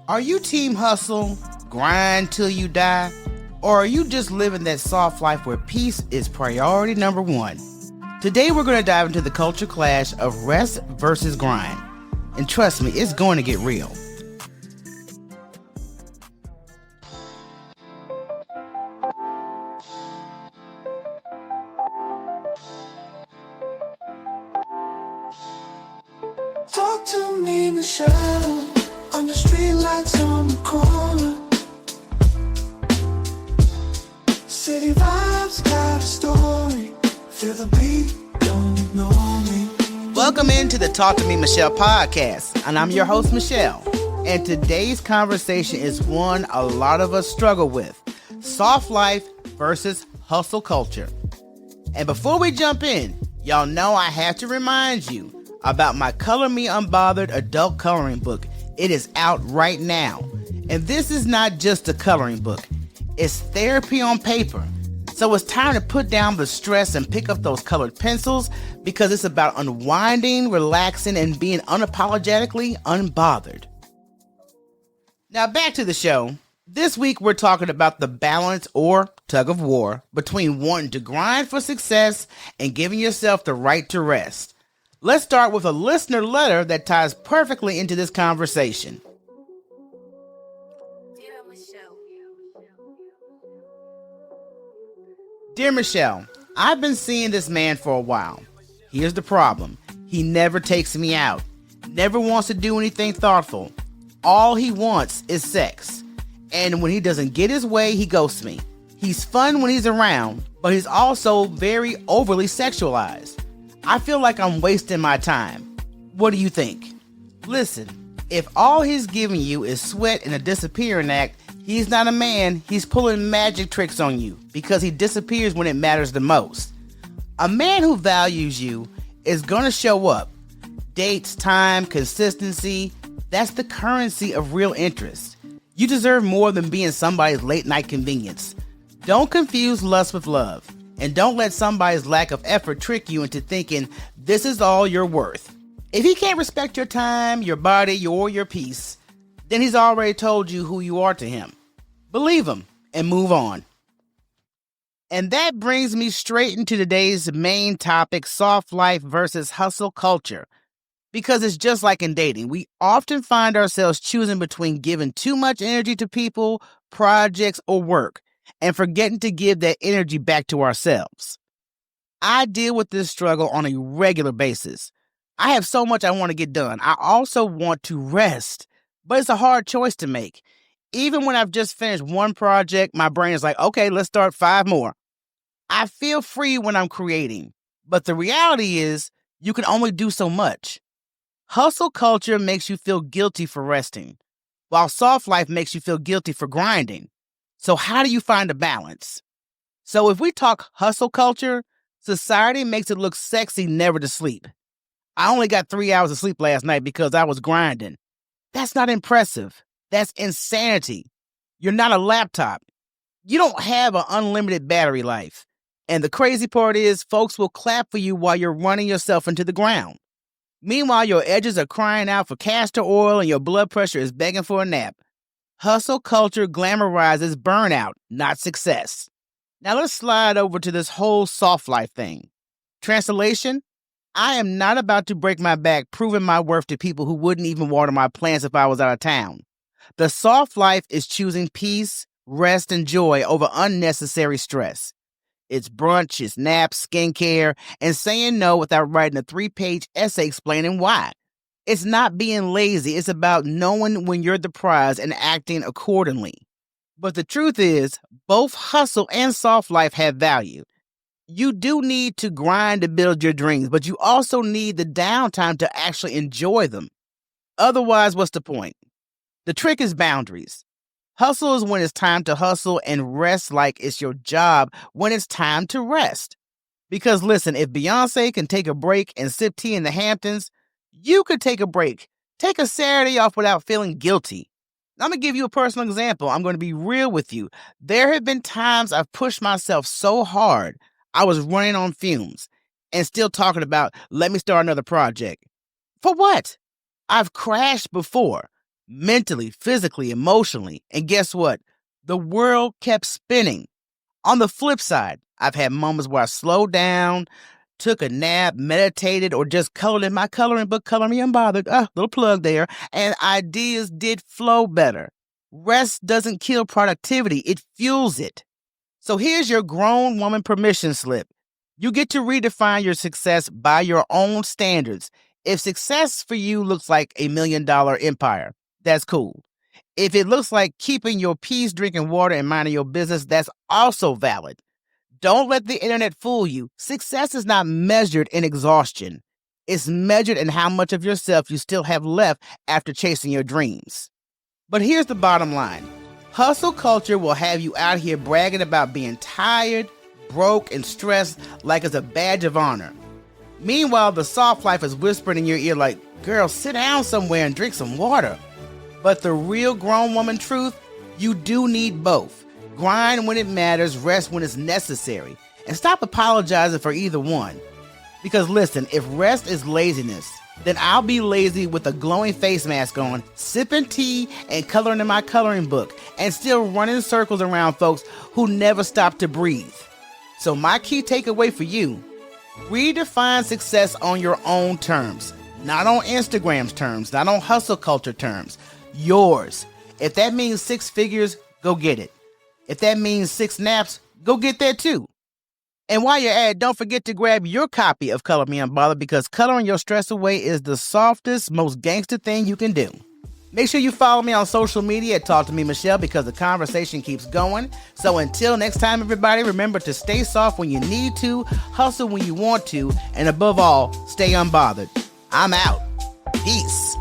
Are you team hustle, grind till you die? Or are you just living that soft life where peace is priority number one? Today we're going to dive into the culture clash of rest versus grind. And trust me, it's going to get real. Talk to me, Michele, on the street lights on the corner. City vibes got a story. Feel the beat, don't ignore me. Welcome into the Talk to Me Michele podcast, and I'm your host, Michele. And today's conversation is one a lot of us struggle with: soft life versus hustle culture. And before we jump in, y'all know I have to remind you about my Color Me Unbothered adult coloring book. It is out right now. And this is not just a coloring book. It's therapy on paper. So it's time to put down the stress and pick up those colored pencils, because it's about unwinding, relaxing, and being unapologetically unbothered. Now back to the show. This week we're talking about the balance or tug of war between wanting to grind for success and giving yourself the right to rest. Let's start with a listener letter that ties perfectly into this conversation. Dear Michele, I've been seeing this man for a while. Here's the problem. He never takes me out, never wants to do anything thoughtful. All he wants is sex. And when he doesn't get his way, he ghosts me. He's fun when he's around, but he's also very overly sexualized. I feel like I'm wasting my time. What do you think? Listen, if all he's giving you is sweat and a disappearing act, he's not a man. He's pulling magic tricks on you because he disappears when it matters the most. A man who values you is going to show up. Dates, time, consistency, that's the currency of real interest. You deserve more than being somebody's late night convenience. Don't confuse lust with love. And don't let somebody's lack of effort trick you into thinking this is all you're worth. If he can't respect your time, your body, or your peace, then he's already told you who you are to him. Believe him and move on. And that brings me straight into today's main topic: soft life versus hustle culture. Because it's just like in dating. We often find ourselves choosing between giving too much energy to people, projects, or work, and forgetting to give that energy back to ourselves. I deal with this struggle on a regular basis. I have so much I want to get done. I also want to rest, but it's a hard choice to make. Even when I've just finished one project, my brain is like, okay, let's start 5 more. I feel free when I'm creating, but the reality is you can only do so much. Hustle culture makes you feel guilty for resting, while soft life makes you feel guilty for grinding. So how do you find a balance? So if we talk hustle culture, society makes it look sexy never to sleep. I only got 3 hours of sleep last night because I was grinding. That's not impressive. That's insanity. You're not a laptop. You don't have an unlimited battery life. And the crazy part is, folks will clap for you while you're running yourself into the ground. Meanwhile, your edges are crying out for castor oil and your blood pressure is begging for a nap. Hustle culture glamorizes burnout, not success. Now let's slide over to this whole soft life thing. Translation: I am not about to break my back proving my worth to people who wouldn't even water my plants if I was out of town. The soft life is choosing peace, rest, and joy over unnecessary stress. It's brunch, it's naps, skincare, and saying no without writing a 3-page essay explaining why. It's not being lazy. It's about knowing when you're the prize and acting accordingly. But the truth is, both hustle and soft life have value. You do need to grind to build your dreams, but you also need the downtime to actually enjoy them. Otherwise, what's the point? The trick is boundaries. Hustle is when it's time to hustle, and rest like it's your job when it's time to rest. Because listen, if Beyonce can take a break and sip tea in the Hamptons, you could take a break. Take a Saturday off without feeling guilty. I'm going to give you a personal example. I'm going to be real with you. There have been times I've pushed myself so hard, I was running on fumes and still talking about, let me start another project. For what? I've crashed before. mentally, physically, emotionally. And guess what? The world kept spinning. On the flip side, I've had moments where I slowed down, took a nap, meditated, or just colored in my coloring book, Color Me Unbothered. Little plug there. And ideas did flow better. Rest doesn't kill productivity, it fuels it. So here's your grown woman permission slip. You get to redefine your success by your own standards. If success for you looks like $1 million empire, that's cool. If it looks like keeping your peace, drinking water, and minding your business, that's also valid. Don't let the internet fool you. Success is not measured in exhaustion. It's measured in how much of yourself you still have left after chasing your dreams. But here's the bottom line. Hustle culture will have you out here bragging about being tired, broke, and stressed like it's a badge of honor. Meanwhile, the soft life is whispering in your ear like, girl, sit down somewhere and drink some water. But the real grown woman truth, you do need both. Grind when it matters, rest when it's necessary. And stop apologizing for either one. Because listen, if rest is laziness, then I'll be lazy with a glowing face mask on, sipping tea and coloring in my coloring book, and still running circles around folks who never stop to breathe. So my key takeaway for you, redefine success on your own terms, not on Instagram's terms, not on hustle culture terms, yours. If that means 6 figures, go get it. If that means 6 naps, go get that too. And while you're at it, don't forget to grab your copy of Color Me Unbothered because coloring your stress away is the softest, most gangster thing you can do. Make sure you follow me on social media at Talk to Me Michele because the conversation keeps going. So until next time, everybody, remember to stay soft when you need to, hustle when you want to, and above all, stay unbothered. I'm out. Peace.